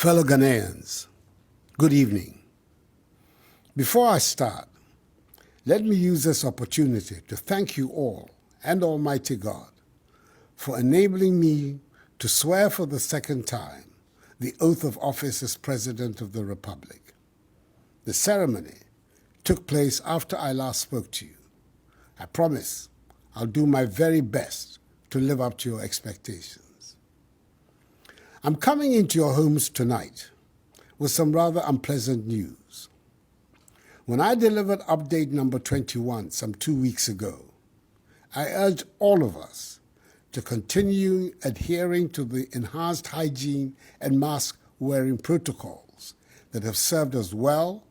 Fellow Ghanaians, good evening. Before I start, let me use this opportunity to thank you all and Almighty God for enabling me to swear for the second time the oath of office as President of the Republic. The ceremony took place after I last spoke to you. I promise I'll do my very best to live up to your expectations. I'm coming into your homes tonight with some rather unpleasant news. When I delivered update number 21 some 2 weeks ago, I urged all of us to continue adhering to the enhanced hygiene and mask-wearing protocols that have served us well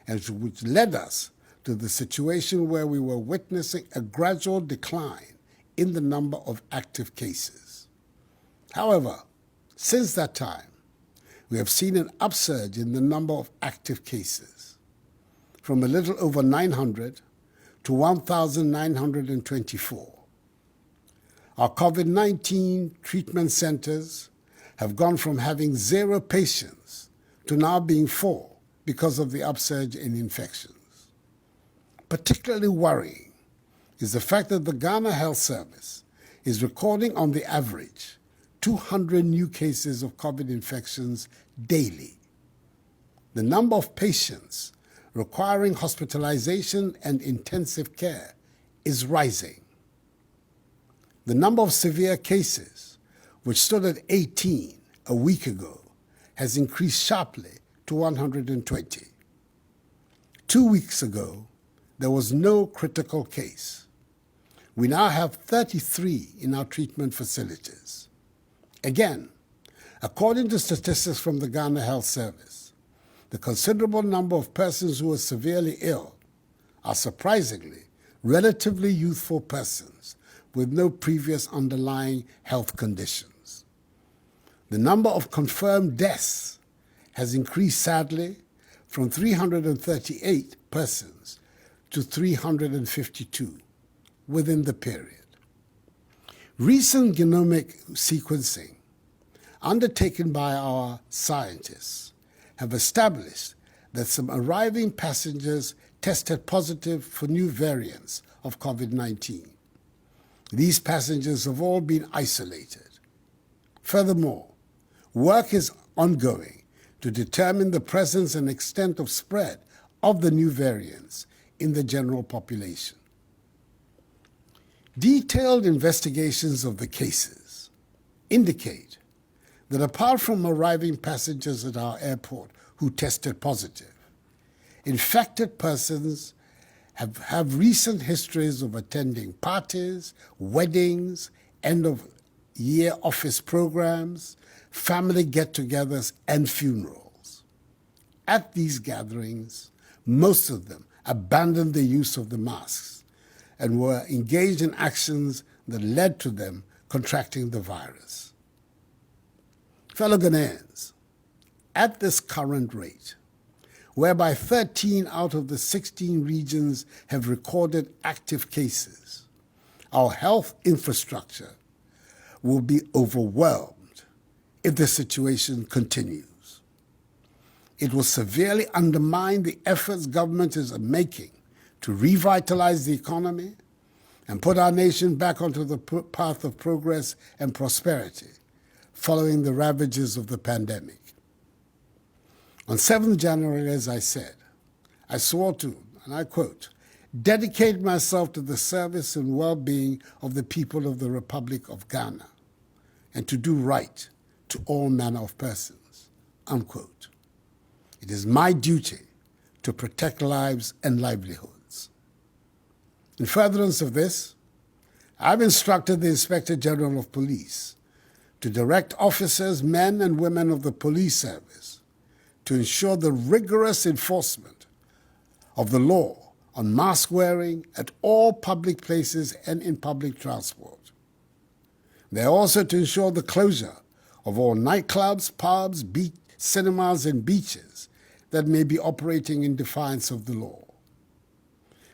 and which led us to the situation where we were witnessing a gradual decline in the number of active cases. However, since that time, we have seen an upsurge in the number of active cases, from a little over 900 to 1,924. Our COVID-19 treatment centers have gone from having 0 patients to now being 4 because of the upsurge in infections. Particularly worrying is the fact that the Ghana Health Service is recording on the average 200 new cases of COVID infections daily. The number of patients requiring hospitalization and intensive care is rising. The number of severe cases, which stood at 18 a week ago, has increased sharply to 120. 2 weeks ago, there was no critical case. We now have 33 in our treatment facilities. Again, according to statistics from the Ghana Health Service, the considerable number of persons who are severely ill are surprisingly relatively youthful persons with no previous underlying health conditions. The number of confirmed deaths has increased sadly from 338 persons to 352 within the period. Recent genomic sequencing undertaken by our scientists have established that some arriving passengers tested positive for new variants of COVID-19. These passengers have all been isolated. Furthermore, work is ongoing to determine the presence and extent of spread of the new variants in the general population. Detailed investigations of the cases indicate that apart from arriving passengers at our airport who tested positive, infected persons have recent histories of attending parties, weddings, end-of-year office programs, family get-togethers, and funerals. At these gatherings, most of them abandoned the use of the masks and were engaged in actions that led to them contracting the virus. Fellow Ghanaians, at this current rate, whereby 13 out of the 16 regions have recorded active cases, our health infrastructure will be overwhelmed if the situation continues. It will severely undermine the efforts government is making to revitalize the economy and put our nation back onto the path of progress and prosperity following the ravages of the pandemic. On 7th January, as I said, I swore to, and I quote, dedicate myself to the service and well-being of the people of the Republic of Ghana and to do right to all manner of persons, unquote. It is my duty to protect lives and livelihoods. In furtherance of this, I've instructed the Inspector General of Police to direct officers, men and women of the police service to ensure the rigorous enforcement of the law on mask wearing at all public places and in public transport. They are also to ensure the closure of all nightclubs, pubs, cinemas and beaches that may be operating in defiance of the law.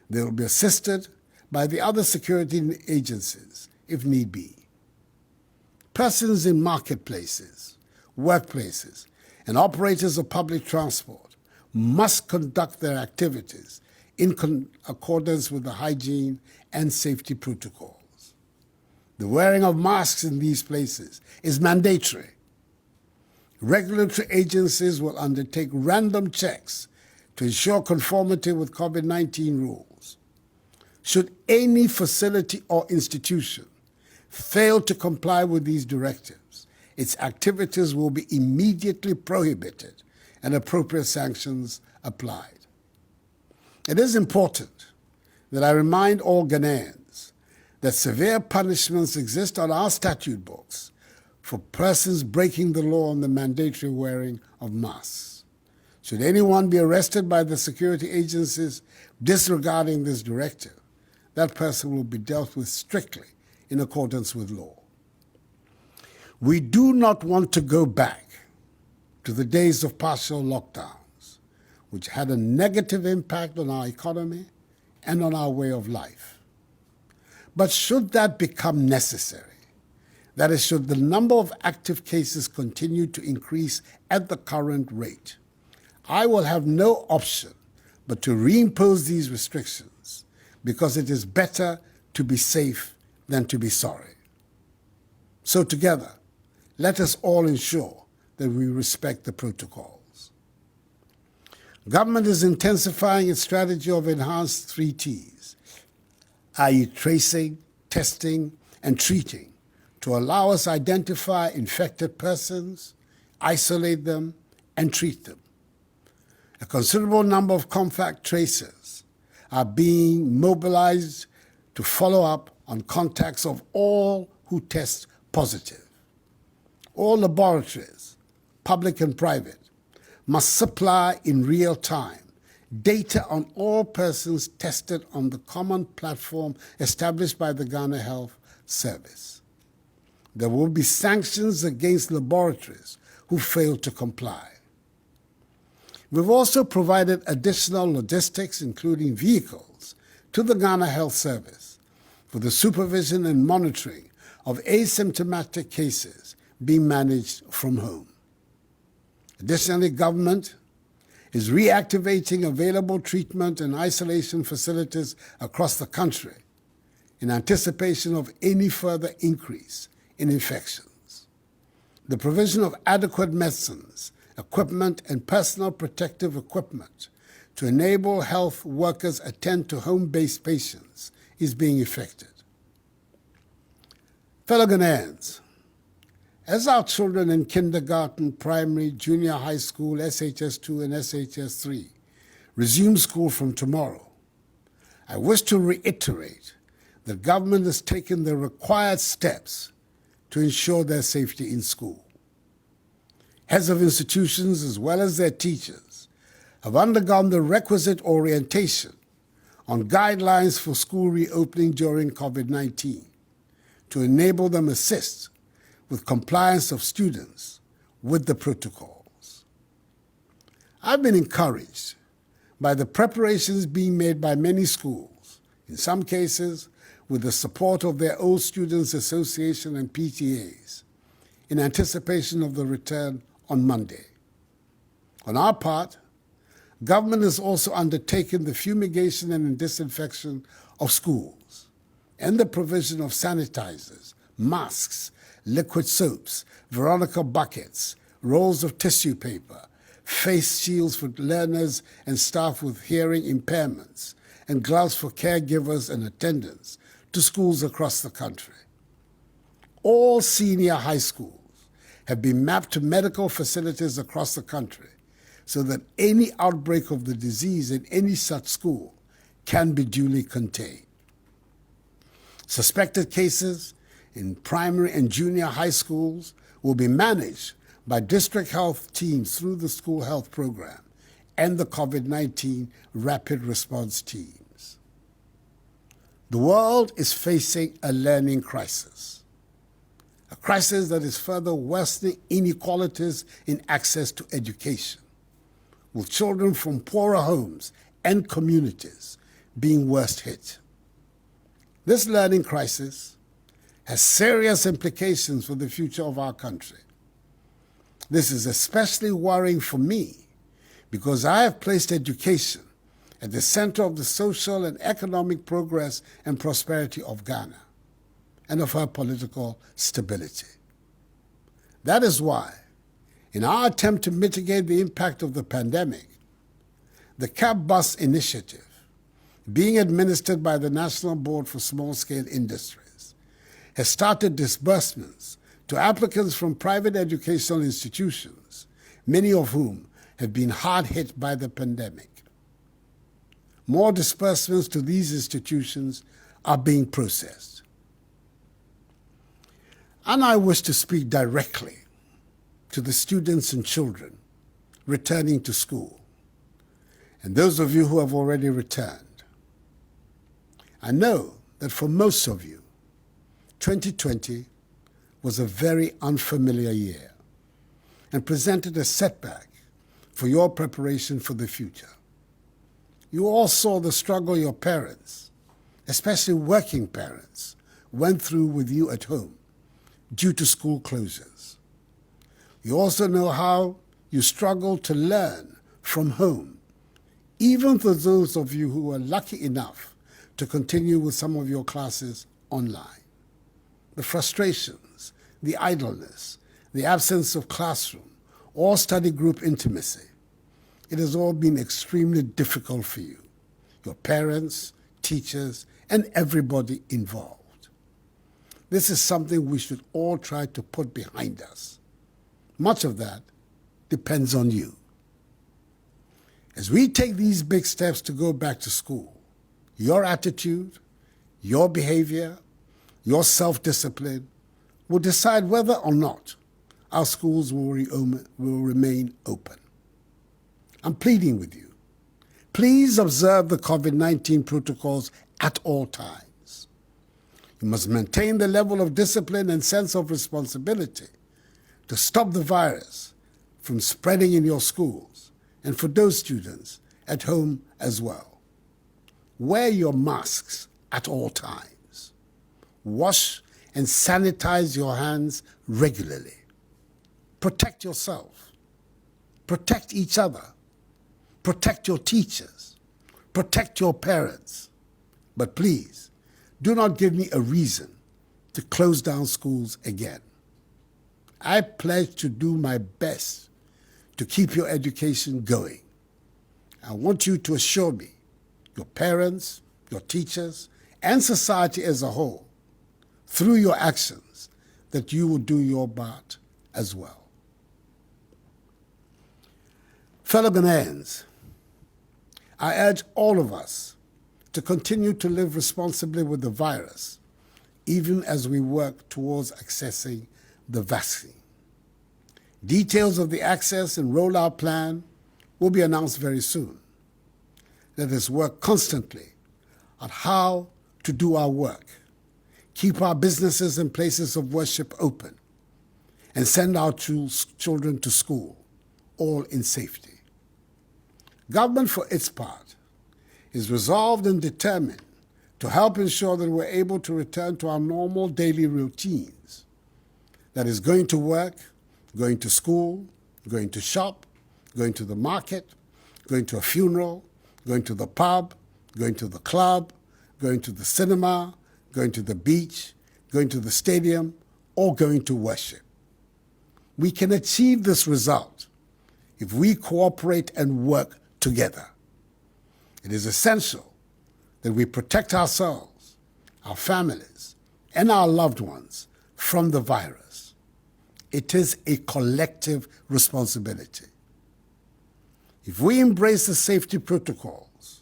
They will be assisted by the other security agencies if need be. Persons in marketplaces, workplaces, and operators of public transport must conduct their activities in accordance with the hygiene and safety protocols. The wearing of masks in these places is mandatory. Regulatory agencies will undertake random checks to ensure conformity with COVID-19 rules. Should any facility or institution fail to comply with these directives, its activities will be immediately prohibited and appropriate sanctions applied. It is important that I remind all Ghanaians that severe punishments exist on our statute books for persons breaking the law on the mandatory wearing of masks. Should anyone be arrested by the security agencies disregarding this directive, that person will be dealt with strictly in accordance with law. We do not want to go back to the days of partial lockdowns, which had a negative impact on our economy and on our way of life. But should that become necessary, that is, should the number of active cases continue to increase at the current rate, I will have no option but to reimpose these restrictions, because it is better to be safe than to be sorry. So together, let us all ensure that we respect the protocols. Government is intensifying its strategy of enhanced 3 Ts, i.e. tracing, testing, and treating, to allow us to identify infected persons, isolate them, and treat them. A considerable number of contact tracers are being mobilized to follow up on contacts of all who test positive. All laboratories, public and private, must supply in real time data on all persons tested on the common platform established by the Ghana Health Service. There will be sanctions against laboratories who fail to comply. We've also provided additional logistics, including vehicles, to the Ghana Health Service for the supervision and monitoring of asymptomatic cases being managed from home. Additionally, government is reactivating available treatment and isolation facilities across the country in anticipation of any further increase in infections. The provision of adequate medicines, equipment, and personal protective equipment to enable health workers attend to home-based patients is being effected. Fellow Ghanaians, as our children in kindergarten, primary, junior high school, SHS2 and SHS3 resume school from tomorrow, I wish to reiterate that government has taken the required steps to ensure their safety in school. Heads of institutions, as well as their teachers, have undergone the requisite orientation on guidelines for school reopening during COVID-19 to enable them assist with compliance of students with the protocols. I've been encouraged by the preparations being made by many schools, in some cases with the support of their old Students Association and PTAs, in anticipation of the return on Monday. On our part, government has also undertaken the fumigation and disinfection of schools and the provision of sanitizers, masks, liquid soaps, Veronica buckets, rolls of tissue paper, face shields for learners and staff with hearing impairments, and gloves for caregivers and attendants to schools across the country. All senior high schools have been mapped to medical facilities across the country so that any outbreak of the disease in any such school can be duly contained. Suspected cases in primary and junior high schools will be managed by district health teams through the school health program and the COVID-19 rapid response teams. The world is facing a learning crisis, a crisis that is further worsening inequalities in access to education, with children from poorer homes and communities being worst hit. This learning crisis has serious implications for the future of our country. This is especially worrying for me because I have placed education at the center of the social and economic progress and prosperity of Ghana and of her political stability. That is why, in our attempt to mitigate the impact of the pandemic, the CAP Bus initiative, being administered by the National Board for Small-Scale Industries, has started disbursements to applicants from private educational institutions, many of whom have been hard hit by the pandemic. More disbursements to these institutions are being processed. And I wish to speak directly to the students and children returning to school, and those of you who have already returned. I know that for most of you, 2020 was a very unfamiliar year and presented a setback for your preparation for the future. You all saw the struggle your parents, especially working parents, went through with you at home due to school closures. You also know how you struggled to learn from home, even for those of you who were lucky enough to continue with some of your classes online. The frustrations, the idleness, the absence of classroom, or study group intimacy, it has all been extremely difficult for you, your parents, teachers, and everybody involved. This is something we should all try to put behind us. Much of that depends on you. As we take these big steps to go back to school, your attitude, your behavior, your self-discipline will decide whether or not our schools will remain open. I'm pleading with you. Please observe the COVID-19 protocols at all times. You must maintain the level of discipline and sense of responsibility to stop the virus from spreading in your schools and for those students at home as well. Wear your masks at all times. Wash and sanitize your hands regularly. Protect yourself. Protect each other. Protect your teachers. Protect your parents. But please, do not give me a reason to close down schools again. I pledge to do my best to keep your education going. I want you to assure me, your parents, your teachers, and society as a whole, through your actions, that you will do your part as well. Fellow Ghanaians, I urge all of us to continue to live responsibly with the virus, even as we work towards accessing the vaccine. Details of the access and rollout plan will be announced very soon. Let us work constantly on how to do our work, keep our businesses and places of worship open, and send our children to school, all in safety. Government, for its part, is resolved and determined to help ensure that we're able to return to our normal daily routines. That is going to work, going to school, going to shop, going to the market, going to a funeral, going to the pub, going to the club, going to the cinema, going to the beach, going to the stadium, or going to worship. We can achieve this result if we cooperate and work together. It is essential that we protect ourselves, our families, and our loved ones from the virus. It is a collective responsibility. If we embrace the safety protocols,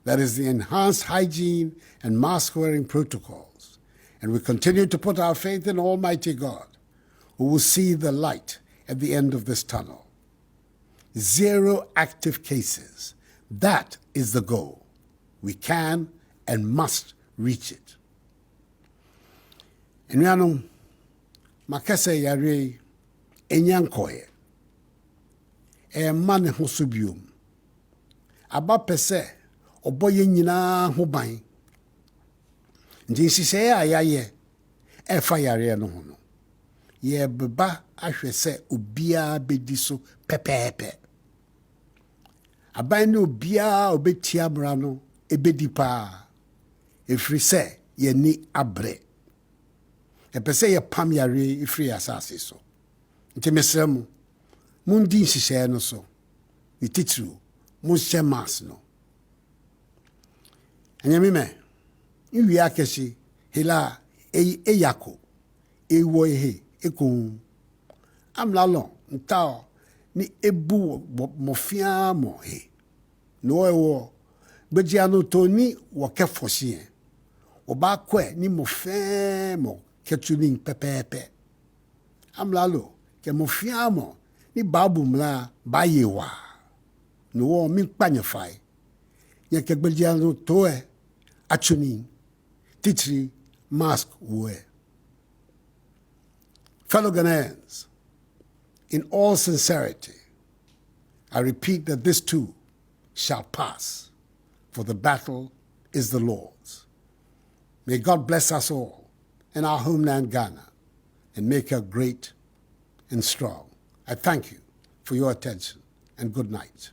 that is the enhanced hygiene and mask-wearing protocols, and we continue to put our faith in Almighty God, we will see the light at the end of this tunnel. 0 active cases. That is the goal. We can and must reach it. Enuanom, makase yare enyankoye. Man ho so biom. Aba pese oboye nyina ho ban. Nti sise ya yaye e fa yare no ho no. ye beba ahwe se obia bedi so pepepe. Aban no obia obetia bra no ebedi pa. Efri se ye ni abre. Epese ye pam yare efri asase so. Nti mesremu mundi nhihye no so. Ni titru mu hye mas no. Anyame me iwi akeshi hela eyako ewo ehe ekun amlalo ntao ni ebu mofia mo he no ewo gbejia no toni wo kefosie oba kwe ni mofe mo ketuni pepepe amlalo ke mofia mo ni babu mla bayewa no wo mi panyefai ye ke gbejia no toe achuni titri mask wear. Fellow Ghanaians, in all sincerity, I repeat that this too shall pass, for the battle is the Lord's. May God bless us all in our homeland Ghana and make her great and strong. I thank you for your attention and good night.